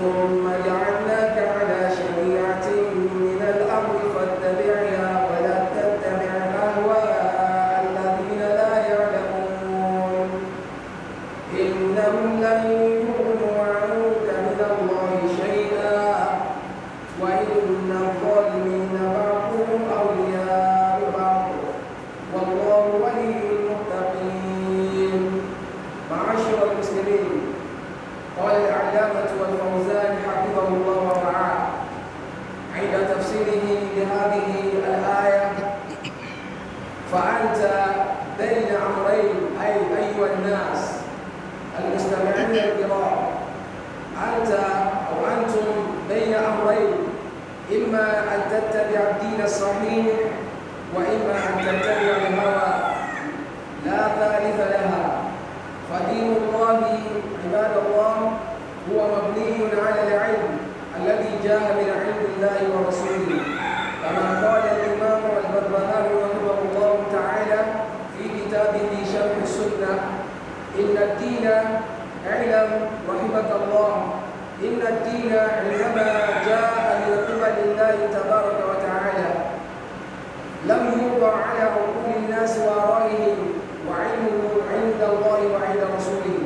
ثم جعلناك على شريعة من الأمر فاتبعها ولا تتبع أهواء الذين لا يعلمون إنهم لن يغنوا عنك من الله شيئا وإن الظالمين بعضهم أولياء بعض والله ولي المتقين. معاشر المسلمين، قال العلامة والفوزان حفظه الله ورعاه عند تفسيره لهذه الآية: فأنت بين أمرين، أي أيها الناس المستمعين الكرام، أنت أو أنتم بين أمرين، إما أن تتبع الدين الصحيح وإما أن تتبع الهوى، لا ثالث لها. فدين الله عباد الله هو مبني على العلم الذي جاء من عند الله ورسوله، كما قال الإمام البربهاري رحمه الله تعالى في كتابه شرح السنة: إن الدين، اعلم رحمك الله، إن الدين عندما جاء من قبل الله تبارك وتعالى لم يوضع على عقول الناس وآرائهم، وعلمه عند الله وعند رسوله،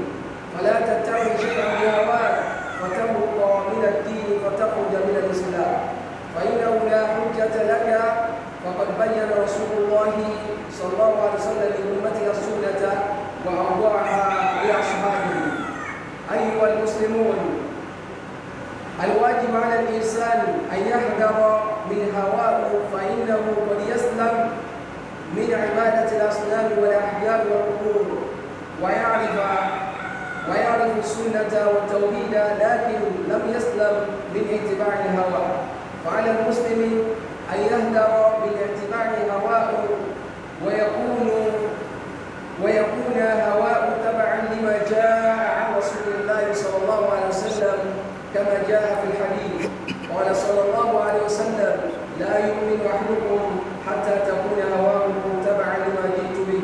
فلا تتبع شيئا بهواك فتمرق من الدين فتخرج من الإسلام، فإنه لا حجة لك، فقد بين رسول الله صلى الله عليه وسلم لأمته السنة وأوضعها لأصحابه. أيها المسلمون، الواجب على الإنسان أن يحذر من هواه، فإنه قد يسلم من عبادة الأصنام والأحجار والقبور ويعرف السنة والتوحيد، لكن لم يسلم من اتباع الهوى. فعلى المسلم أن يهدر من اتباع هواه ويكون هواه تبعا لما جاء عن رسول الله صلى الله عليه وسلم، كما جاء في الحديث. قال صلى الله عليه وسلم: لا يؤمن أحدكم حتى تكون هواه تبعا لما جئت به.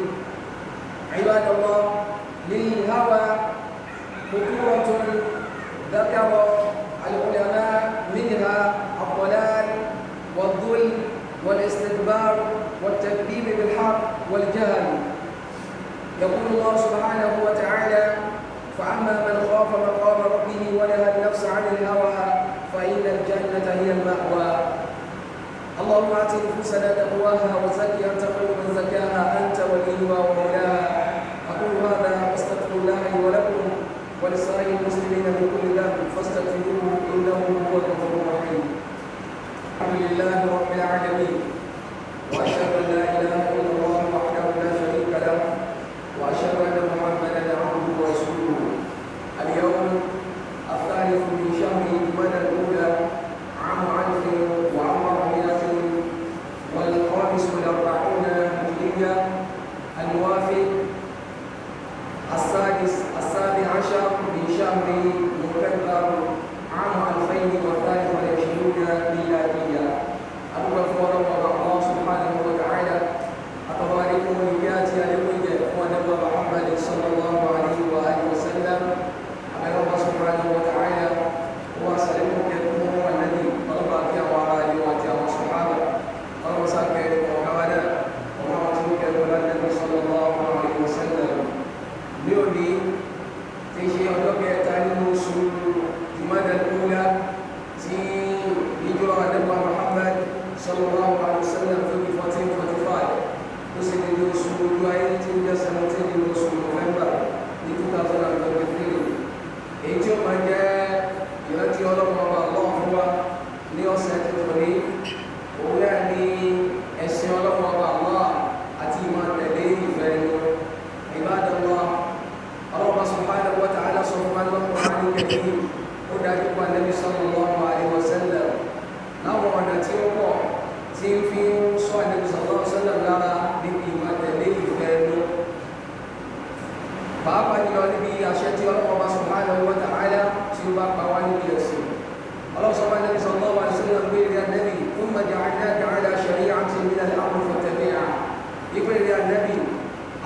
عباد الله، للهوى خطورة ذكر العلماء منها الضلال والظلم والاستكبار والتكذيب بالحق والجهل. يقول الله سبحانه وتعالى: فأما من خاف مقام ربه ونهى النفس عن الهوى فإن الجنة هي المأوى. اللهم آت نفوسنا تقواها وزكها أنت خير من زكاها، أنت وليها ومولاها. أقول هذا واستغفر الله لي ولكم ولسائر المسلمين من كل ذنب فاستغفروه إنه هو الغفور الرحيم. الحمد لله رب العالمين، وأشهد أن لا إله إلا الله وحده لا شريك له، وأشهد أن محمدا عبده ورسوله. اليوم الثالث من شهر جمادى الأولى عام 1445 هجرية، الموافق السابع عشر من شهر نوفمبر عام 2023 ميلادية. أبو الله سبحانه وتعالى أتباركم وإياتي عليكم ونبي محمد صلى الله عليه وآله وسلم. أمر الله سبحانه وتعالى وسلمه يكون النبي طلب أبيع وعلى وأتيا وصحابه الله ساكن وكوانا ومعتوك النبي صلى الله عليه وسلم. ليوني في شيء يوم يتعلم سورة جمادى الأولى في هجرة النبي محمد صلى الله عليه وسلم في 1445 وسيد الرسول جوائل تلك سنتين الرسول نوفمبر 2023. إنتم من جاء يأتي الله ní ọ̀sẹ̀ tuntun ní òun náà ní ẹ̀sìn ọlọ́run ọba Allah àti ìmọ̀ tẹ̀lé ìfẹ́ inú Ibadallah. Allah subhanahu wa ta'ala sọ fún wa lọ́pọ̀ láti kẹ́kẹ́ ó dájú pa Nabi sallallahu alaihi wasallam láwọn ọ̀nà tí ó pọ̀ tí ń fi ń sọ Nabi sallallahu alaihi wasallam lára níbi ìmọ̀ tẹ̀lé ìfẹ́ inú, pàápàá jùlọ níbi àṣẹ tí Allah subhanahu wa ta'ala tí ó bá pa wá níbi ẹ̀sìn. الله سبحانه النبي صلى الله عليه وسلم يقول يا النبي ثم جعلناك على شريعة من الأمر فاتبعها. يقول يا النبي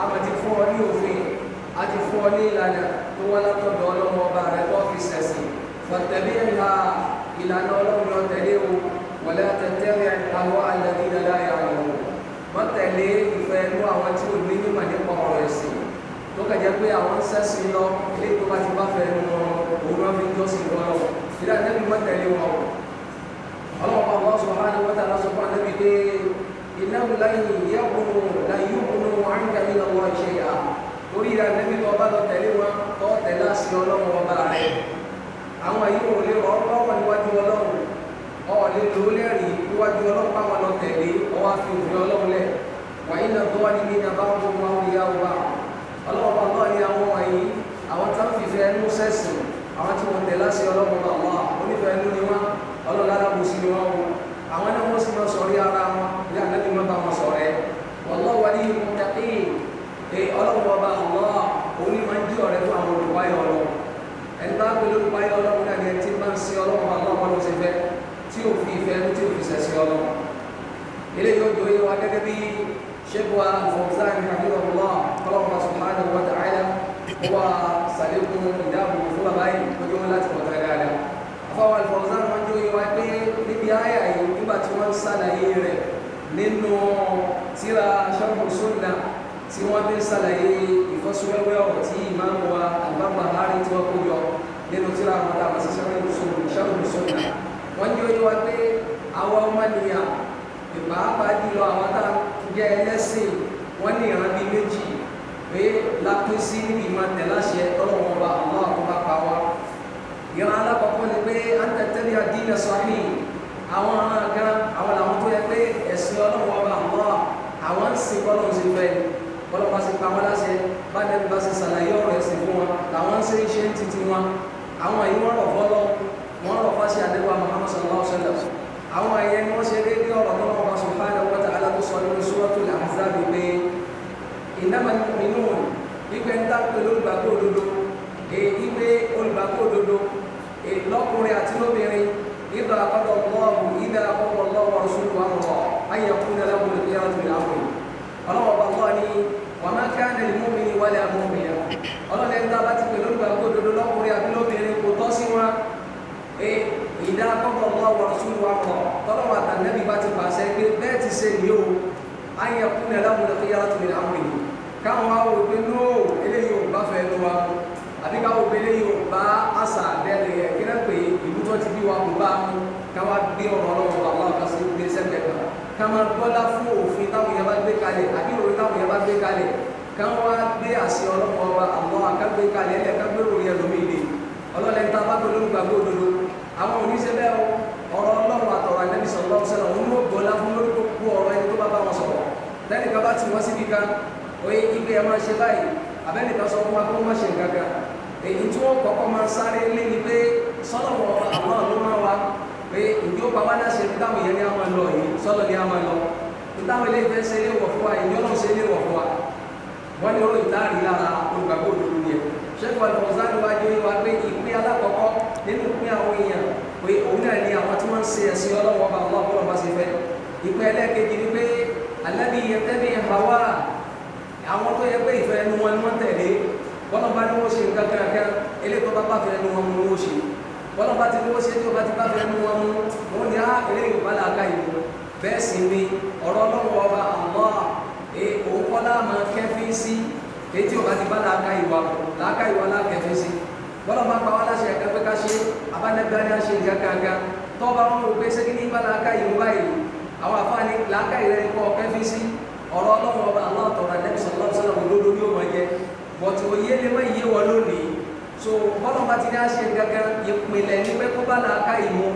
أما تفعلي وفي أتفعلي لنا هو لا تدعو وبارك في ساسي fattabi'ha ìlànà ọlọ́run lọ tẹ̀lé o wala tattabi' ahwa alladhina la ya'lamun wọ́n tẹ̀lé ìfẹ́ inú àwọn tí ò ní nímọ̀ nípa ọ̀rọ̀ ẹ̀sìn tó kẹjẹ pé àwọn sẹ́sìn lọ ilé tó bá ti bá fẹ́ nu wọn òun náà fi jọ́sìn wọn lọ ìdá nẹ́bí wọ́n tẹ̀lé wọn o ọlọ́wọ́ bá wọ́n sọ hàn ní wọ́n tàbí sọ fún ànẹ́bí pé innahu lan yughnu 'anka min Allahi shay'an orí ìdá nẹ́bí tó bá lọ tẹ̀lé wọn tó tẹ̀lé àṣì ọlọ́run ọba rẹ̀ àwọn yìí ò lè rọ́ lọ́wọ́ níwájú ọlọ́run ọ̀ lè lò ó lẹ́rìí níwájú ọlọ́run báwọn lọ tẹ̀lé ọwọ́ àfi òfin ọlọ́run lẹ̀ wa inna adh-dhalimina ba'duhum awliya'u ba'd ọlọ́wọ́ bá ní àwọn wọ̀nyí àwọn tó ń fìfẹ́ ẹnu sẹ́sìn àwọn tí wọ́n tẹ̀lá sí ọlọ́wọ́ bá wà onífẹ́ ẹnu ni wọ́n ọlọ́lára bó sí ni wọ́n wọ́n àwọn náà wọ́n sì máa sọ̀rí ara wọn bí àgbẹ̀bí máa bá wọn sọ̀rẹ́ wallahu waliyyul muttaqin ọlọ́wọ́ bá wà òní máa ń jí ọ̀rẹ́ fún àwọn olùpáyọ̀ ọlọ́wọ́ ẹni bá pẹ̀lú olùpáyọ̀ ọlọ́wọ́ náà ni ẹni tí máa ń sin ọlọ́wọ́ bá wà ló ṣe fẹ́ tí ò fi ìfẹ́ ẹnu tí ò fi sẹ̀sìn ọlọ́wọ́ eléyìí ó jọ yé wa gẹ́gẹ́ bí Sheikh Al-Fawzan hafidhahullah Allah subhanahu wa ta'ala wa salikum idabu fún báyìí ojú wọn láti wọ̀ta dáadáa afáwọn Al-Fawzan wọn jọ yé wa pé níbi àyà yìí nígbà tí wọ́n ń sàlàyé rẹ̀ nínú tírà Sharh Sunnah tí wọ́n fi ń sàlàyé ìfọ́síwẹ́wẹ́ ọ̀rọ̀ tí Imam wa Al-Barbahari tí wọ́n kó jọ nínú tírà àwọn dàbà sí Sharh Sunnah wọ́n jọ yé wa pé àwọn ọmọnìyàn ìpàápàá jùlọ àwọn tá jẹ́ ẹlẹ́sìn wọ́n ní ìran bíi méjì pé lápín sí ìmọ̀ tẹ̀láṣẹ tọ́lọ́wọ́n bá àwọn àkóbá pa wá. ìran alákọ̀ọ́kọ́ ni pé à ń tẹ̀tẹ̀lé ad-din sahih àwọn ará gan àwọn làwọn tó yẹ pé ẹ̀sìn ọlọ́wọ́n bá àwọn ń sìn bọ́lọ̀ sí fẹ́ ni bọ́lọ̀ bá sì pa wọ́n láṣẹ bá dẹ́bi bá sì ṣàlàyé ọ̀rọ̀ ẹ̀sìn fún wọn làwọn ń ṣe iṣẹ́ títí wọn àwọn yìí wọ́n rọ̀ fọ́lọ́ wọ́n rọ̀ fáṣẹ àdéhùn Muhammad sallallahu alaihi wasallam àwọn ẹ̀yẹ ni wọ́n ṣe déédéé ọ̀rọ̀ tó lọ́wọ́ subhanahu wa ta'ala tó sọ nínú suratul Ahzab pé innamal mu'minun ìgbẹ́ ń dá pẹ̀lú olùgbàgbọ́ òdodo ìgbé olùgbàgbọ́ òdodo lọ́kùnrin àti lóbìnrin idha qada Allahu wa rasuluhu amran an yakuna lahum al-khiyaratu min amrihim ọlọ́wọ́ bá wọ́n ní wa ma kana lil-mu'mini wala mu'minatin ọlọ́dẹ ń dá láti pẹ̀lú olùgbàgbọ́ òdodo lọ́kùnrin àti lóbìnrin kò tọ́ sí wọn ìdá kọ́kọ́ lọ́wọ́ wọ̀rọ̀sùn wa kọ́ tọ́lọ́wọ́ àtàlẹ́bí bá ti pàṣẹ pé bẹ́ẹ̀ ti ṣe ní o ayé kúnlẹ̀ láwọn ẹ̀kọ́ yára tó lè láwọn ènìyàn káwọn wá wò pé no eléyìí ò bá fẹ́ lọ wa àbí káwọn wò pé eléyìí ò bá àṣà àbẹ́lẹ̀ ẹ̀kíná pé ìlú tó ti bí wa kò bá mú káwá gbé ọ̀rọ̀ ọlọ́wọ́ bá wọn kà sí gbé sẹ́gbẹ̀ẹ́ kan káwọn gbọ́lá fún òfin táwọn yẹn bá gbé kalẹ̀ àbí òfin táwọn yẹn bá gbé kalẹ̀ káwọn wá gbé àṣẹ ọlọ́wọ́ bá àwọn akágbé kalẹ̀ ẹ̀ kágbé òròyìn ẹlòmíì ọlọ́lẹ́ta bá pẹ̀lú olùgbàgbọ́ òdodo àwọn oníṣẹ́lẹ̀ ọ̀rọ̀ ọlọ́run àtọ̀rọ̀ Ànábì sallallahu alaihi wasallam òun ló gbọ́lá fún lórí gbogbo ọ̀rọ̀ ẹni tó bá bá wọn sọ̀rọ̀ lẹ́nìkan bá ti wọ́n síbi kan oye ibi ẹ̀ máa ṣe báyìí abẹ́nìkan sọ fún wa kó má ṣe gàgà èyí tí wọ́n kọ́kọ́ máa sáré lé ni pé sọ́lọ́wọ́ àwọn ló máa wá pé ìdí ó pa wá láṣẹ táwọn èèyàn ní àwọn lọ yìí sọ́lọ́ ní àwọn lọ táwọn ilé ìfẹ́ ṣe lé wọ̀ fún wa ìjọ náà ṣe lé wọ̀ fún wa wọ́n ní orí ìtaàrí lára olùgbàgbọ́ òdodo yẹn Sheikh Al-Fawzan wájú wa pé ìpín alákọ̀ọ́kọ́ nínú ìpín àwọn èèyàn pé òun náà ni àwọn tí wọ́n ń ṣe ẹ̀sìn ọlọ́wọ́ bá wọ́n bọ́lọ̀ bá ṣe fẹ́ ìpín ẹlẹ́ẹ̀kejì ni pé alladhi yattabi hawa àwọn tó yẹ pé ìfẹ́ ẹnu wọn ni wọ́n tẹ̀lé bọ́lọ̀ bá ní wọ́n ṣe nǹkan kankan eléyìí tó bá bá fẹ́ ẹnu wọn mú wọ́n ṣe bọ́lọ̀ bá ti ní wọ́n ṣe tí ó bá ti bá fẹ́ ẹnu wọn mú wọ́n ní eléyìí bá làákà ìlú bẹ́ẹ̀ sì ni ọ̀rọ̀ ọlọ́wọ́ ọba Allah òun kọ́ láàmú kẹfí sí ètí ọba ti bá làákà ìwà láàkẹfí sí bọ́lá bá pa wá láṣẹ ẹ̀ka pé ká ṣe abánẹ́gbẹ́ ní àṣẹ ìjà kankan tó bá wọn rò pé ṣé kí ní bá làákà ìwà báyìí àwọn àfáàní làákà ìrẹ́ kọ́ kẹfí sí ọ̀rọ̀ ọlọ́run ọba aláàtọ̀rọ̀ Ànábì sallallahu alaihi wasallam òdodo ní òun ẹ̀jẹ̀ bọ̀tù òye lè má yé wọ lónìí so bọ́lá bá ti ní àṣẹ kankan ìpìlẹ̀ ní pé kó bá làákà ìmú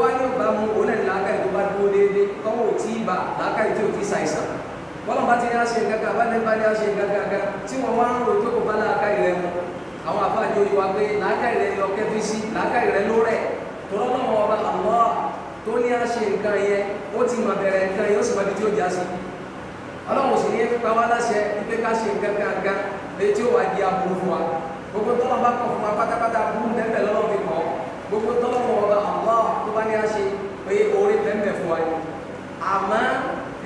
wá ní òbá mu òun náà ní làákà ìtó bá dúró déédéé tọ́wọ́ ò tí ì bà làákà ìtó ò tí ì ṣàìsàn bọ́lá bá ti ní àṣẹ kankan abánẹ́gbá ní àṣẹ kankan tí wọ́n wá ń rò pé kò bá làákà ìrẹ́ mu àwọn àfáàjò yìí wá pé làákà ìrẹ́ lọ kẹfí sí làákà ìrẹ́ ló rẹ̀ tọ́lọ́ náà wọ́n bá Allah tó ní àṣẹ nǹkan yẹn ó ti mọ̀ bẹ̀rẹ̀ nǹkan yẹn ó sì mọ̀ ibi tí ó já sí ọlọ́run sì ní pa wá láṣẹ pé ká ṣe nǹkan kankan lè tí ó wà di aburú fún wa gbogbo tọ́lọ́ bá kọ̀ fún wa pátápátá burú tẹ́lẹ̀ lọ́wọ́ fi kọ́ gbogbo tọ́lọ́ wọ́n bá Allah tó bá ní àṣẹ pé orí tẹ́lẹ̀ fún wa yìí àmọ́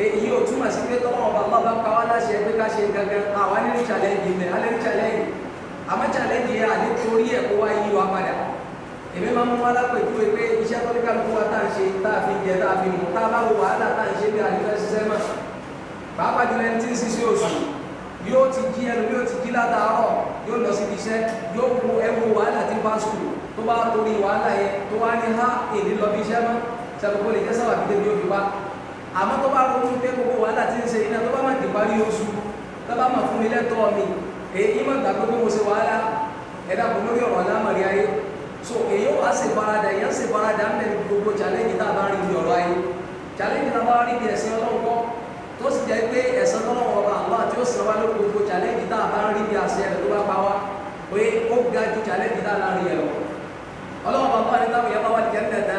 èyí ò túmọ̀ sí pé tọ́lọ́ wọ́n bá Allah bá pa wá láṣẹ pé ká ṣe nǹkan kan àwa nínú challenge ilẹ̀ alẹ́ ní challenge àmọ́ challenge yẹn àlẹ́ torí ẹ̀ kó wá yí wa padà èmi máa ń mú alápèjúwe pé iṣẹ́ tó ní kálukú wa tá à ń ṣe tá a fi jẹ tá a fi mú tá a bá wo wàhálà tá à ń ṣe bí àdìfẹ́ ṣiṣẹ́ mọ́ pàápàá jùlọ ẹni tí ń ṣiṣẹ́ oṣù yóò ti jí ẹnu yóò ti jí látàárọ̀ yóò lọ síbi iṣẹ́ yóò wo ẹwu wàhálà tí ń bá sùn tó bá torí wàhálà yẹn tó wá ní ha èdè lọ bí iṣẹ́ mọ́ sẹ́kọ̀ọ́ lè jẹ́ sábà bí débi òbí wa àmọ́ tó bá ronú pé gbogbo wàhálà tí ń ṣe iná tó bá má ti parí oṣù tó bá má fún mi lẹ́tọ̀ọ́ mi èyí má gbàgbé pé mo ṣe wàhálà ẹ̀dá kò lórí ọ̀rọ̀ alámọ̀rí ayé so èyí wàá ṣe farada èyí ṣe farada ń bẹ̀rẹ̀ gbogbo challenge tá a bá rí di ọ̀rọ̀ ayé challenge tá a bá rí di ẹ̀sìn ọlọ́wọ́ tó sì jẹ́ pé ẹ̀sán tọ́lọ́wọ́ ọba Allah tí ó sàn wá lórí gbogbo challenge tá a bá rí di àṣẹ rẹ̀ tó bá pa wá pé ó ga ju challenge tá a lárí ẹ̀ lọ ọlọ́wọ́ bàbá ní táwọn yẹn bá wà jẹ́ nẹ̀dá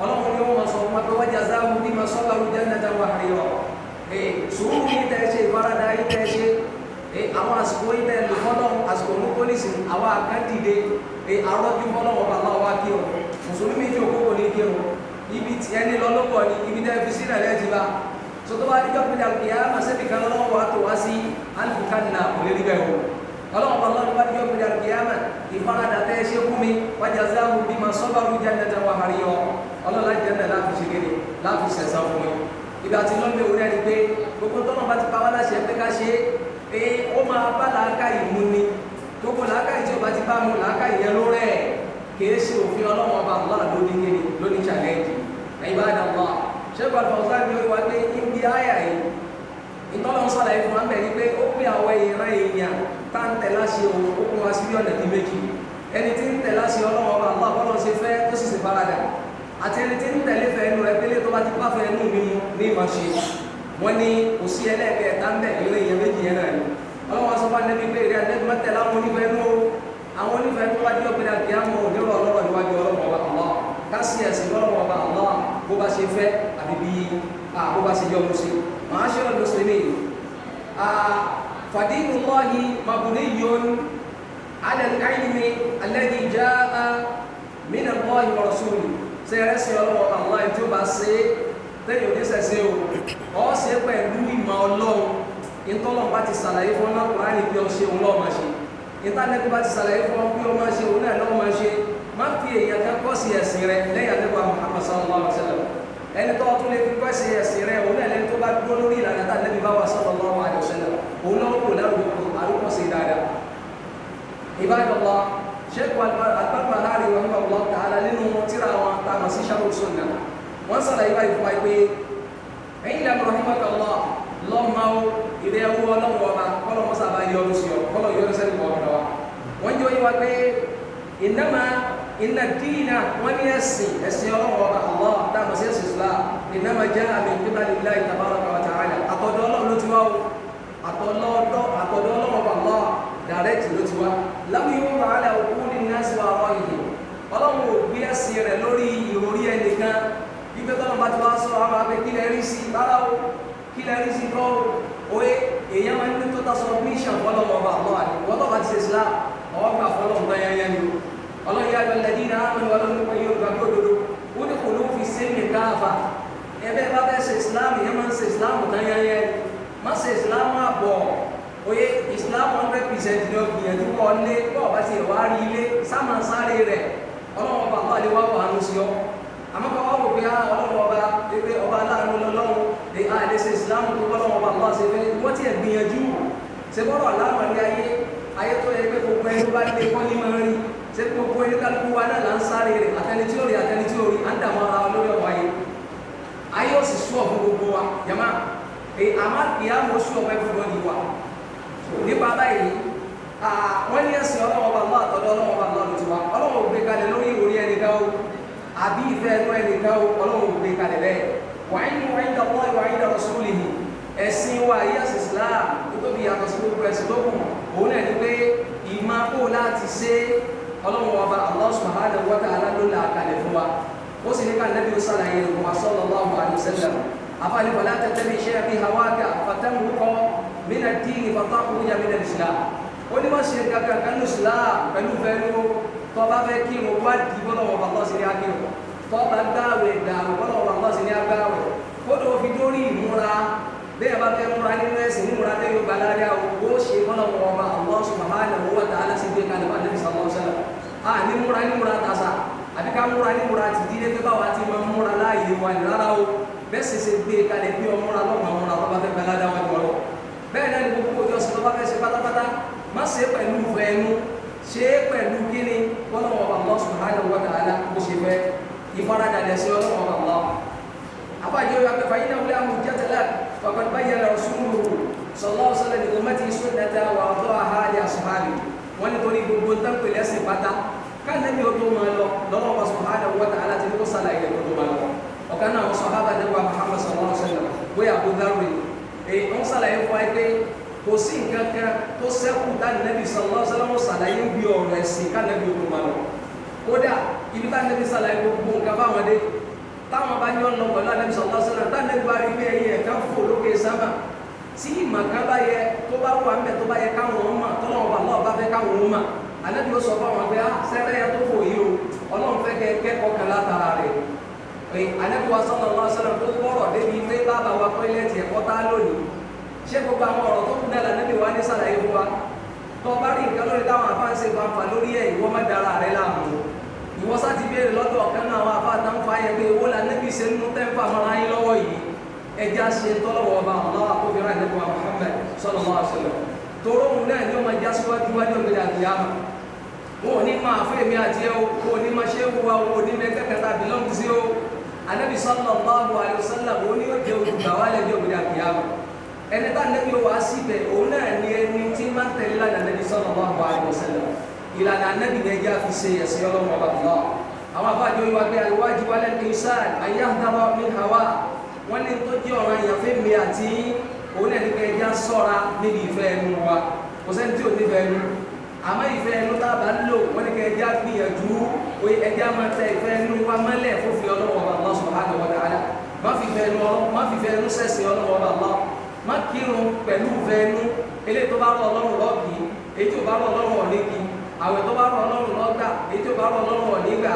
ọlọ́wọ́ ni wọ́n sọ wọn pé wọ́n jà záwù bí ma sọ́gbà wù jẹ́ nẹ̀dá wà àríyọ̀ sùúrù yìí tẹ́ ṣe ìfaradà yìí tẹ́ ṣe àwọn àsìkò yìí tẹ́ lò fọ́lọ́ àsìkò mú pólísì àwọn àkàndìde àrọ́jú fọ́lọ́ ọba Allah wá kí o mùsùlùmí tí òkúkò ní kí o ibi tí ẹni lọ lọ́pọ̀ ni ibi tẹ́ fi sílẹ̀ lẹ́ ti bá so tó bá díjọ́ pínlẹ̀ àkìyà màsẹ́bì kan lọ́wọ́ wa tó wá sí alìfikanna kò lè rí bẹ́ẹ̀ o ọlọ́wọ́ bá lọ́wọ́ bá díjọ́ pínlẹ̀ àkìyà mà ìfaradà tẹ́ ṣe fún mi wájà záwù bí ma sabaru jannatan wa harira ọlọ́lá jẹ́nà láti ṣe kéde láti ṣẹ̀sán fún mi ìgbà tí lọ́mọ ìwúrẹ́ rẹ̀ ni pé gbogbo tọ́nà bá ti pa wá láṣẹ pé ká ṣe é ó máa bá làákà ìmú ni gbogbo làákà ìtí ó bá ti bá mu làákà ìyẹn ló rẹ̀ kìí ṣe òfin ọlọ́wọ́ ọba Allah lóní kéde lóní challenge ibadallah ṣẹ́gun Al-Fawzan ni ó wá pé ibi àyà yìí ìtọ́lọ́ ń sọ̀rọ̀ ìfún àmì ẹni pé ó pín àwọn ìran èèyàn tá ń tẹ̀ láṣẹ òun ó kún wá sí ọ̀nà tí méjì ẹni tí ń tẹ̀ láṣẹ ọlọ́wọ́ ọba Allah bọ́lọ́ ṣe fẹ́ tó sì ṣe faradà àti ẹni tí ń tẹ̀lé fẹ́ ẹnu rẹ̀ pélé tó bá ti bá fẹ́ ẹnu mi mu ní ìmọ̀ ṣe wọ́n ní kò sí ẹlẹ́ẹ̀kẹta ń bẹ̀ ilé ìyẹn méjì yẹn náà ni ọlọ́wọ́ sọ fún ẹnẹ́bí pé ìrẹ́ ẹnẹ́bí mẹ́tẹ̀ láwọn onífẹ́ ẹnu o àwọn onífẹ́ ẹnu wájú ọ̀gbìn àti àmọ́ òdìrọ̀ ọlọ́wọ́ níwájú ọlọ́wọ́ ọba Allah kásì ẹ̀sìn lọ́wọ́ ọba Allah bó bá ṣe fẹ́ àbí bí bó bá ṣe yọ ọmọ sí màá ṣe ọ̀dọ̀ sí mi fadilullahi mabniyyun ala al-ilmi alladhi jaa min Allahi wa rasulihi sẹ́rẹ́ sí ọlọ́wọ́ Allah tí ó bá ṣe tẹ́yìn òní sẹ́sẹ́ o ọ́ ṣe pẹ̀lú ìmọ̀ ọlọ́run ìtọ́lọ́run bá ti ṣàlàyé fún ọmọ Kùránì bí ọ ṣe òun lọ́ọ́ máa ṣe ìtànẹ́bí bá ti ṣàlàyé fún ọ bí ọ máa ṣe òun náà lọ́ọ́ máa ṣe má fi èèyàn kan kọ́ sí ẹ̀sìn rẹ lẹ́yìn àdébà Muhammad sallallahu alaihi wasallam ẹni tó tún lè fi kọ́ sí ẹ̀sìn rẹ òun náà lẹ́ni tó bá dúró lórí ìlànà tá àdébí bá wà sallallahu alaihi wasallam òun lọ́wọ́ kò lárúkọ àrùkọ sí dáadáa Ibadallah Sheikh Al-Barbahari rahimahullah ta'ala nínú tírà wọn táwọn sí Sharh Sunnah wọ́n sàlàyé báyìí fún wa pé ẹ̀yìn ìlànà rahimahullah lọ́mọ ilé ẹwú ọlọ́wọ́ ọba kọ́lọ̀ mọ́sàbá yọrù sí ọ kọ́lọ̀ yọrù sẹ́ni kọ̀ọ̀kan wa wọ́n jẹ́ oyé wa pé innama inna ad-dina wọ́n ní ẹ̀sìn ọlọ́wọ́ ọba Allah táwọn sí ẹ̀sìn Islam innama jaa min qibalillahi tabaraka wa ta'ala àtọ̀dọ̀ ọlọ́run ló ti wá o àtọ̀dọ̀ ọlọ́wọ́ ọba Allah dàrẹ́tì ló ti wá lábí yóò wà á lẹ òkú ní nẹ́ẹ̀sì wa ọ̀rọ̀ yìí ọlọ́run ò gbé ẹ̀sìn rẹ̀ lórí ìròrí ẹnìkan bíbẹ́ tọ́lọ́ bá ti wá sọ àwọn abẹ kílẹ̀ rí sí rárá o kílẹ̀ rí sí kọ́ òye èèyàn máa ń ní tó tọ́sọ mission fọlọ́mọ ọba àlọ́ àti wọ́n tó bá ti ṣe Islam ọwọ́ gbà fọlọ́mọ náà yẹn ni ọlọ́run yá lọ́lẹ̀ dín náà mọ̀ ọlọ́run pé yóò gbàgbé òdodo ó ní kò ló fi sẹ́mi káàfà ẹbẹ́ bá fẹ́ ṣe Islam yẹn máa ń ṣe Islam tán yẹn má ṣe Islam àbọ̀ oye Islam 100% ní ọgbìyànjú kọ́ lé kọ́ ọba ti wá rí ilé sáma sáré rẹ̀ ọlọ́run ọba àbá lè wá wà ánú sí ọ àmọ́ kọ́ wọ́n wò pé ọlọ́run ọba pé ọba aláàánú lọ́lọ́run lè àìlèṣe Islam tó ọlọ́run ọba àbá ṣe fẹ́ wọ́n ti gbìyànjú ṣe bọ́rọ̀ aláàmọ̀ ní ayé tó yẹ pé gbogbo ẹni bá lé kọ́ ní máa rí ṣe gbogbo ẹni kálukú wa náà là ń sáré rẹ̀ àtẹni tí ó rí à ń dààmú ara wa lórí ọ̀wọ́ ayé ó sì sú ọ̀ fún gbogbo wa yàmá àmọ́ ìyá mo sú ọ̀ fẹ́ fún ọdí wa nípa báyìí wọ́n ní ẹ̀sìn ọlọ́wọ́ bá lọ́ àtọ́dọ́ ọlọ́wọ́ bá lọ́ lójú wa ọlọ́wọ́ gbé kalẹ̀ lórí ìròrí ẹnìkan o àbí ìfẹ́ ẹnu ẹnìkan o ọlọ́wọ́ gbé kalẹ̀ bẹ́ẹ̀ wa inda Allahi wa inda rasulihi ẹ̀sìn wa yẹ́sì Islam nítorí yàtọ̀ sí gbogbo ẹ̀sìn tó kù òun náà ní pé ìmọ̀ kó láti ṣe ọlọ́wọ́ ọba Allah subhanahu wa ta'ala ló là kalẹ̀ fún wa ó sì ní ká Nabi sàlàyé rẹ̀ wa sallallahu alaihi wasallam afáàní wala tattabi shay'an bi hawaka fatamruqa min ad-din fatakhruja min al-Islam ó ní wọ́n ṣe kankan kanú Islam pẹ̀lú fẹ́nu tó bá fẹ́ kí wọ́n wá di bọ́lọ̀ wọn bá lọ́sí ní akérò tó bá gbáwẹ̀ dàrú bọ́lọ̀ wọn bá lọ́sí ní agbáwẹ̀ kó tó fi dórí ìmúra bẹ́ẹ̀ bá fẹ́ múra nínú ẹ̀sìn múra tẹ́ yóò gbalára ó ṣe bọ́lọ̀ wọn bá Allah subhanahu wa ta'ala sí gbé kalẹ̀ bá Nabi sallallahu alaihi wasallam ní múra tàṣà múra ní múra ti dílé pé báwa ti máa múra láàyè wa ní rárá o bẹ́ẹ̀ sì ṣe gbé kalẹ̀ bí ọmúra lọ́gbọ̀n múra tó bá fẹ́ gbẹ ládàá wọn jọ lọ bẹ́ẹ̀ náà ni gbogbo ojú ọ̀sìn tó bá fẹ́ ṣe pátápátá má ṣe pẹ̀lú fẹ́ẹ́nu ṣe pẹ̀lú kíni bọ́lọ́wọ́ Allah subhanahu wa ta'ala bó ṣe fẹ́ ìfaradà lẹ́sẹ̀ ọlọ́wọ́ Allah àbájọ yọ apẹfà yìí náà wúlẹ̀ àmú jẹ́tẹ̀lá faqad bayyana rasuluhu sallallahu alaihi wasallam li ummati sunnata wa wada'aha li ashabi wọ́n ní torí gbogbo ń tánpẹ̀ lẹ́sìn pátá káàdé bí o tó máa lọ lọ́wọ́ subhanahu wa ta'ala ti ní kó sàlàyé rẹ̀ tó máa lọ ọ̀kan náà wọ́n sàhábà nípa Muhammad sallallahu alaihi wasallam bóyá Abu Dharr wọ́n sàlàyé fún wa pé kò sí nǹkan kan tó sẹ́kù táni Nabi sallallahu alaihi wasallam sàlàyé bí ọ̀rọ̀ ẹ̀sìn káàdé bí o tó máa lọ kódà ibi táni Nabi sàlàyé gbogbo nǹkan báwọn dé táwọn bá yọ̀ lọ pẹ̀lú Nabi sallallahu alaihi wasallam táni Nabi bá rí bí ẹyẹ ẹ̀ka fò lókè sábà tí màkà bá yẹ tó bá wà ń bẹ tó bá yẹ káwọn ọmọ tọ́lọ́wọ́ bá lọ́ọ̀ bá fẹ́ káwọn ọmọ anabi ó sọ fún àwọn pé sẹ́rẹ́ yẹn tó fò yìí o ọlọ́run fẹ́ kẹ́ kẹ́kọ̀ọ́ kan látara rẹ̀ pé anabi wa sallallahu alaihi wasallam tó gbọ́rọ̀ débi pé bàbá wa pẹ́lẹ́tì ẹ̀kọ́ tá lónìí ṣé gbogbo àwọn ọ̀rọ̀ tó kù náà lànàbì wa ní sàlàyé fún wa tó bá rí nǹkan lórí táwọn afáǹsẹ̀ fanfà lórí ẹ̀ ìwọ má dára rẹ̀ láàmú ìwọ sá ti béèrè lọ́dọ̀ ọ̀kan náà àwọn afáàtà ń fa yẹ pé owó lànàbì ṣe nínú tẹ́ǹfà mọ́ra yín lọ́wọ́ yìí ẹja ṣe tọ́lọ́wọ́ ọba Allah àkóbìnrin àdẹ́kùn Muhammad sallallahu alaihi wasallam toró òun náà ni ó máa já síwájú wájú ọ̀gbẹ̀dẹ̀ àgbéyàmà wọn ò ní máa fún èmi àti ẹ o wọn ò ní máa ṣe é wúwa wọn ò ní mẹ́kẹ́ kẹta bìlọ́ǹgì sí o anabi sallallahu alaihi wasallam òun ni ó jẹ olùgbà wà lẹ́jọ́ ọ̀gbẹ̀dẹ̀ àgbéyàmà ẹni tá anabi ó wá síbẹ̀ òun náà ni ẹni tí máa ń tẹ̀lé lánàá anabi sallallahu alaihi wasallam ìlànà anabi ní ẹjẹ́ àfi ṣe ẹ̀sìn ọlọ́run ọba lọ àwọn abájọ yìí wá pé àríwájú wálé ní sáà ayé àdáwà min hawa wọ́n ní tó jẹ́ ọ̀ràn ìyàfẹ́ mi àti òun náà ní pé ẹja sọ́ra níbi ìfẹ́ ẹnu wa kò sẹ́ni tí ò ní fẹ́ ẹnu àmọ́ ìfẹ́ ẹnu tá a bá ń lò wọ́n ní kẹ́ ẹja gbìyànjú pé ẹja máa tẹ ìfẹ́ ẹnu wa mọ́lẹ̀ fófin ọlọ́wọ́ ọba Allah subhanahu wa ta'ala má fi fẹ́ ẹnu sẹ́sìn ọlọ́wọ́ ọba Allah má kírun pẹ̀lú ìfẹ́ ẹnu eléyìí tó bá rọ ọlọ́run lọ́ọ̀kì èyí tó bá rọ ọlọ́run ọ̀nìkì àwẹ̀ tó bá rọ ọlọ́run lọ́gbà èyí tó bá rọ ọlọ́run ọ̀nìgbà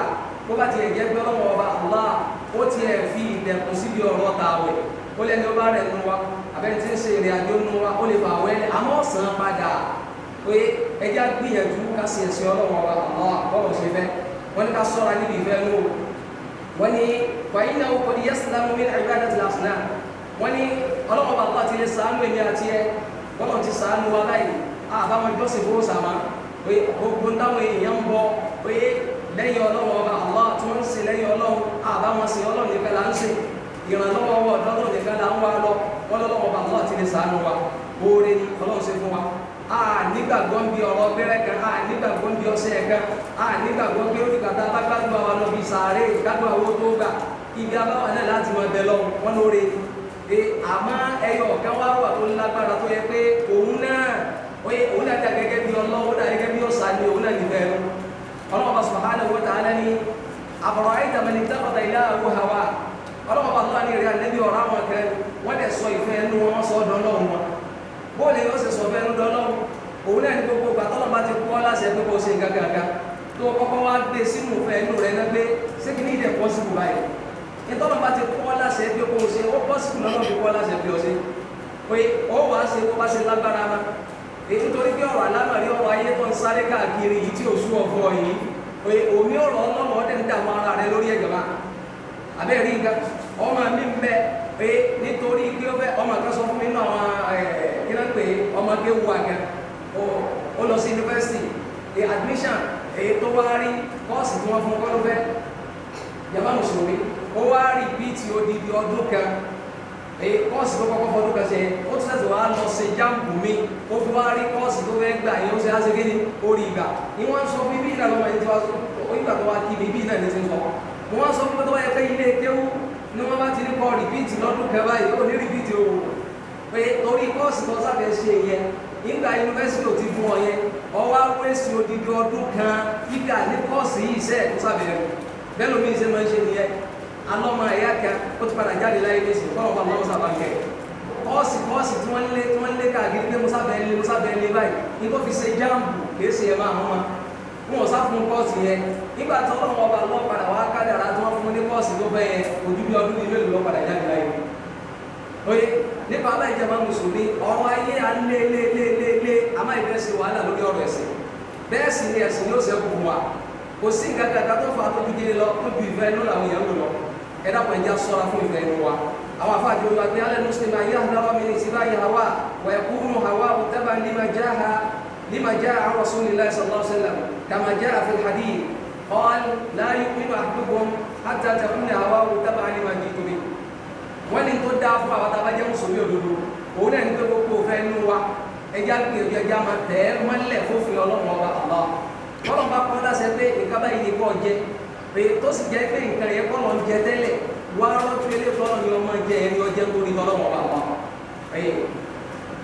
bó bá tiẹ̀ jẹ́ pé ọlọ́wọ́ ọba Allah ó tiẹ̀ fi ìdẹ̀kùn síbi ọ̀rọ̀ tààwẹ̀ ó lẹ́ni ó bá rẹ̀ nu wa abẹ́ni tí ń ṣe ìrìn àjò nu wa ó lè fà wẹ́lẹ̀ àmọ́ ọ̀sán padà pé ẹja gbìyànjú ká sì ẹ̀sìn ọlọ́wọ́ wa àwọn àbọ̀rọ̀ ṣe fẹ́ wọ́n ní ká sọ́ra níbi ìfẹ́ nù wọ́n ní wàyí náà kò ní yẹ́sìlámù min ibadati al-asnam wọ́n ní ọlọ́wọ́ bá Allah ti lè sàánú èmi àti ẹ wọ́n ti sàánú wa báyìí àbáwọn jọ́sìn fún sàmá pé gbogbo táwọn èèyàn ń bọ pé lẹ́yìn ọlọ́wọ́ ọba Allah tí wọ́n ń sin lẹ́yìn ọlọ́run àbáwọn sin ọlọ́run nìkan là ń sìn ìrànlọ́wọ́ ọwọ́ ọ̀dọ́dọ́ nìkan là ń wá lọ wọ́n lọ́wọ́ ọba Allah ti lè sàánú wa oore ni ọlọ́run ṣe fún wa nígbàgbọ́ ń bí ọ̀rọ̀ bẹ́rẹ̀ kan nígbàgbọ́ ń bí ọṣẹ kan nígbàgbọ́ pé ó ní kàtà lágbàdo àwọn lọ bí sàárè gbàgbọ́ àwọn tó gbà ibi abáwa náà láti mọ ẹbẹ lọ wọn lóore àmọ́ ẹyọ ọ̀kan wá wà tó lágbára tó yẹ pé òun náà dà gẹ́gẹ́ bí ọlọ́wọ́ dà gẹ́gẹ́ bí ọ̀sà ni òun náà níbẹ̀ ẹnu ọlọ́wọ́ subhanahu wa ta'ala ni afara'ayta man ittakhadha ilahahu hawa ọlọ́wọ́ bá lọ́wọ́ ní ìrìn àlẹ́bí ọ̀rọ̀ àwọn kẹ wọ́n dẹ̀ sọ ìfẹ́ ẹnu wọn sọ ọdọ ọlọ́run wọn bóòlù yóò ṣe sọ fẹ́ ẹnu dọ́lọ́run òun náà ní gbogbo gbàtọ́lọ́ bá ti kọ́ láṣẹ pé kò ṣe gàgàgà tó kọ́kọ́ wá gbé sínú ìfẹ́ ẹnu rẹ̀ náà gbé sékì ní ìdẹ̀ pọ́sibù báyìí ìtọ́lọ́ bá ti kọ́ láṣẹ pé kò ṣe ó pọ́sibù lọ́nà fi kọ́ láṣẹ pé ó ṣe pé ó wàá ṣe kó bá ṣe lágbára ma èyí torí pé ọ̀rọ̀ alámọ̀rí ọ̀rọ̀ ayé tó ń sáré káàkiri yìí tí ò sú ọ̀fọ̀ yìí pé omi ọ̀rọ̀ ọlọ́mọ ọdẹ ń dààmú ara rẹ lórí ẹ̀jọba àbẹ́rẹ́ nǹkan ọmọ mi ń bẹ pé nítorí pé ó fẹ́ ọmọ kan sọ fún mi náà kí ló ń pè ọmọ gé wu àgẹ ó lọ sí yunifásitì admission èyí tó wá rí kọ́ọ̀sì tí wọ́n fún kọ́ ló fẹ́ yàrá mùsùlùmí ó wá rí bíìtì odidi ọdún kan kọ́ọ̀sì tó kọ́kọ́ fọdún kan ṣe ó tún ṣẹ̀ṣẹ̀ wá lọ ṣe jáàmù mi ó fi wá rí kọ́ọ̀sì tó fẹ́ gbà yẹn ó ṣe áṣegé ní orí ìgbà ni wọ́n sọ fún bíbí ìlànà ẹni tí wọ́n sọ ìgbà tó wá kí bíbí náà ní ti sọ wọ́n sọ fún tó wáyé pé ilé kéwú ni wọ́n bá ti ní kọ́ rìpíìtì lọ́dún kan báyìí ó ní rìpíìtì o pé torí kọ́ọ̀sì tó sábẹ́ ṣe yẹn nígbà yunifásitì ò ti fún ọ yẹn ọwọ́ awẹ́sì odidi ọdún kan kíkà ní kọ́ọ̀sì yìí iṣẹ́ tó sábẹ́ rẹ̀ bẹ́ẹ̀ lómi ìṣe máa ń ṣe nìyẹn alọ́mọ ẹ̀yà kan ó ti padà jáde láyé ní ìsìn kọ́lọ́ bá lọ́wọ́ sábà kẹ́ kọ́ọ̀sì tí wọ́n lé káàkiri pé musáfẹ́ lé báyìí ní kó fi ṣe jáàmù kìí ṣe ẹ̀ máa hàn wọn wọn ò sá fún kọ́ọ̀sì yẹn nígbà tí ọlọ́wọ́ ọba lọ́wọ́ padà wá kádàrá tí wọ́n fún ní kọ́ọ̀sì tó fẹ́ yẹn ojú bí ọdún ilé ìlú padà jáde láyé oye nípa aláìjẹba mùsùlùmí ọ̀rọ̀ ayé alélélélélé àmọ́ ìfẹ́ ṣe wàhálà lórí ọ̀rọ̀ ẹ̀sìn bẹ́ẹ̀ sì ni ẹ̀sìn yóò ṣe kù wa kò sí nǹkan kan tó fà á tó ju kíni lọ tó ju ìfẹ́ inú làwọn èèyàn lò lọ ẹ dàpọ̀ ẹja sọ́ra fún ìfẹ́ inú wa àwọn afáàjọ wa pé alẹ́ mùsùlùmí ayé àdáwà mi ní ìsìláyé hawa wà yakunu hawa taban lima jaa an rasulillahi sallallahu alaihi wasallam kama jaa fi alhadith qala la yu'minu ahadukum hatta takuna hawa taban lima jitu bi wọ́n ní tó dáa fún àwọn tàbájẹ́ mùsùlùmí òdodo òun náà ní pé gbogbo òfẹ́ inú wa ẹja gbìyànjú ẹja máa tẹ̀ ẹ́ mọ́lẹ̀ fófin ọlọ́run ọba Allah kọ́lọ̀ bá kọ́ dáṣẹ pé nǹkan báyìí ní kọ́ jẹ pé tó sì jẹ́ pé nǹkan yẹn kọ́ lọ́n jẹ tẹ́lẹ̀ wá rọ́tú ilé fọlọ́ ni ọmọ jẹ ẹni ọjẹ́ lórí ọlọ́run ọba Allah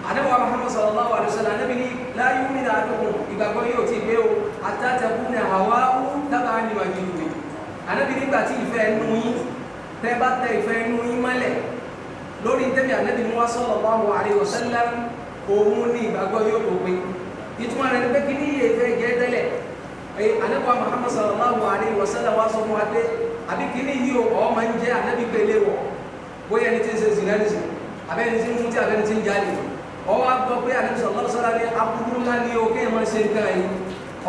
àdéhùn Muhammad sallallahu alaihi wasallam anábì ní la yu'minu ahadukum ìgbàgbọ́ yóò ti gbé o hatta takuna hawahu taban lima jitu bi anábì nígbà tí ìfẹ́ ẹnu yín tẹ́ bá tẹ ìfẹ́ inú yín mọ́lẹ̀ lórí tẹ́bí ànábì mú wá sallallahu alaihi wasallam òun ní ìgbàgbọ́ yóò tó pé ìtumọ̀ rẹ̀ ní pé kí ní iye ìfẹ́ jẹ́ tẹ́lẹ̀ ànábì Muhammad sallallahu alaihi wasallam wá sọ fún wa pé àbí kí ní yíò ọ̀ máa ń jẹ́ ànábì pélé wọ̀ bóyá ẹni tí ń ṣe zinẹ́rìsì abẹ́ni tí ń mú tí abẹ́ni tí ń jalè ọ wá gbọ́ pé ànábì sallallahu alaihi wasallam ní aburú ńlá ní o kéèyàn máa ṣe nǹkan yìí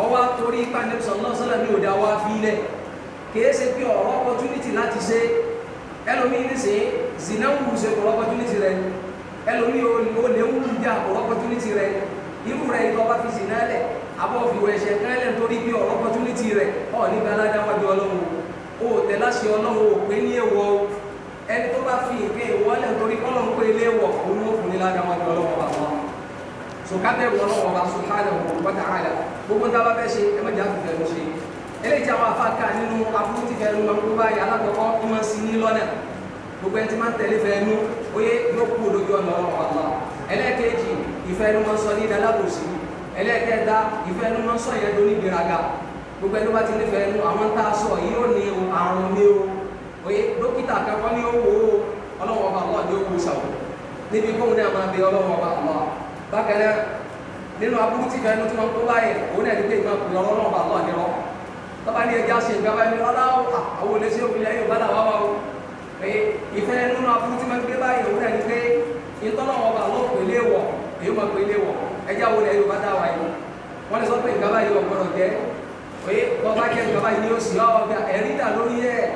ọ wá torí ipa ànábì sallallahu alaihi wasallam ní òdà wá fílẹ̀ kìí ṣe pé ọ̀rọ̀ opportunity láti ṣe ẹlòmíì ní sè zina ń wù ṣe kò opportunity rẹ ẹlòmíì ó lè ń wù jà kò opportunity rẹ irú rẹ ìtọ́ bá fi zina lẹ̀ abọ́ fi wẹ̀ ṣẹ̀ kán lẹ̀ nítorí pé ọ̀rọ̀ opportunity rẹ ọ̀ ní balada wájú ọlọ́run o tẹ̀ láṣẹ ọlọ́run o pé ní èèwọ̀ o ẹni tó bá fi nǹkan èèwọ̀ lẹ̀ nítorí ọlọ́run pé ilé èèwọ̀ òun ó fún ní ládàá wájú ọlọ́run ọba wọn so kábẹ́rù ọlọ́run ọba subhanahu wa ta'ala gbogbo ń tábà fẹ́ ṣe ẹ má jà fìfẹ́ ló ṣe eléyìí tí àwọn afáàkà nínú aburú ti fẹ́ẹ́ nu máa ń kó báyìí alákọ̀ọ́kọ́ ní máa ń sin ní lọ́nà gbogbo ẹni tí máa ń tẹ̀lé fẹ́ẹ́ nu oyè yóò kú olójú ọ̀nà ọ̀rọ̀ Allah ẹlẹ́ẹ̀kejì ìfẹ́ nu máa ń sọ ní ìdálábòsí ẹlẹ́ẹ̀kẹta ìfẹ́ nu máa ń sọ ìyẹn lórí ìgbéraga gbogbo ẹni bá ti ní fẹ́ẹ́ nu àwọn tá a sọ yìí ó ní àrùn ní o oyè dókítà akẹ́kọ̀ọ́ ní owó ọlọ́wọ́ ọba Allah ní owó sàwọ̀ níbi kóhun náà máa bẹ ọlọ́wọ́ ọba Allah bákan náà nínú aburú ti fẹ́ẹ́ nu tí wọ́n kó báyìí òun náà ní pé ìgbà pè ọlọ́wọ́ ọba Allah ní rọ́ tọ́ba ní ẹja ṣe nǹkan báyìí ọ̀la àwọn olèṣẹ́ òkúlẹ̀ ayé òbá làwọn wà ó pé ìfẹ́ nínú aburú tí máa ń gbé báyìí òun náà ní pé ìtọ́nà ọba ló pèlè wọ̀ èyí máa pèlè wọ̀ ẹja wo lẹ̀ yorùbá dá wa yìí wọ́n lè sọ pé nǹkan báyìí ọ̀gbọ́dọ̀ jẹ́ pé tọ́ba jẹ́ nǹkan báyìí ní oṣù ọ̀gbà ẹ̀rí dà lórí ẹ̀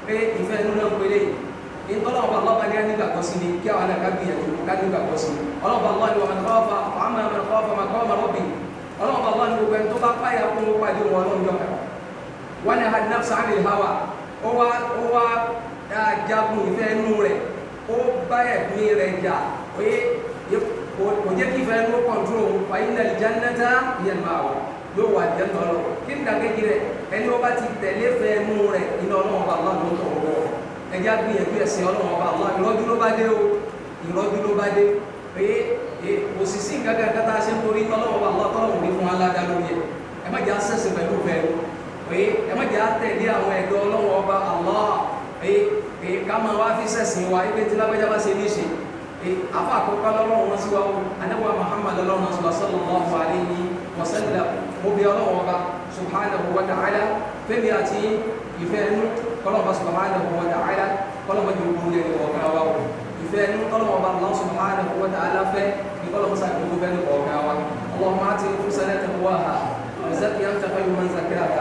pé ìfẹ́ nínú náà pèlè ìtọ́nà ọba lọ́ba ní anígbàgbọ́ sí ni kí àwọn náà ká gbìyànjú ká nígbàgbọ́ sí ọlọ́ba lọ́ba ni wọ́n kọ́ fa fàámà mẹ́rin kọ́ fa màkọ́ ọmọ rọ́bì ọlọ́ba lọ́ba ni gbogbo ẹni tó bá páyà kún ó pàdé wọn lọ́njọ́ kan wọ́n ha nafsa ani hawa ó wá jagun ìfẹ́ inú rẹ̀ ó bá ẹ̀mí rẹ̀ jà kò jẹ́ kí ìfẹ́ inú kọ̀ntró fa inna al-jannata hiya al-ma'wa yóò wà jẹ́ lọ́rọ̀ kí n dàgéjì rẹ̀ ẹni ó bá ti tẹ̀lé fẹ́ inú rẹ̀ iná ọlọ́run ọba Allah ló ń tọ̀ wọ́ ẹjá gbìyànjú ẹ̀sìn ọlọ́run ọba Allah ìrọ́jú ló bá dé o ìrọ́jú ló bá dé pé òsìsí nǹkan kan tá a ṣe ń torí ọlọ́run ọba Allah tọ́lọ́run ní fún aládàá lórí ẹ̀ ẹ má jẹ́ àṣẹ̀ṣẹ̀ pẹ̀lú fẹ́ẹ́ pé ẹ má jẹ́ àtẹ̀lé àwọn ẹ̀dọ́ ọlọ́wọ́ ọba Allah pé ká máa wá fi sẹ̀sìn wa ibi tí lágbájá bá ṣe ní ṣe afa àkọ́kọ́ lọ́wọ́ wọn sí wa anábọ̀ Muhammad lọ́wọ́ sí wa sallallahu alayhi wa sallam mo bí ọlọ́wọ́ ọba subhanahu wa ta'ala fẹ́mi àti ìfẹ́ ẹnu kọ́lọ́mọba subhanahu wa ta'ala kọ́lọ́mọ ju gbogbo yẹn ọ̀gá wa o ìfẹ́ ẹnu kọ́lọ́mọba Allah subhanahu wa ta'ala fẹ́ ní kọ́lọ́mọ sàgbogbo fẹ́ ní ọ̀gá wa Allahumma ati nufusana taqwaha wa zakkiha anta khayru man zakkaha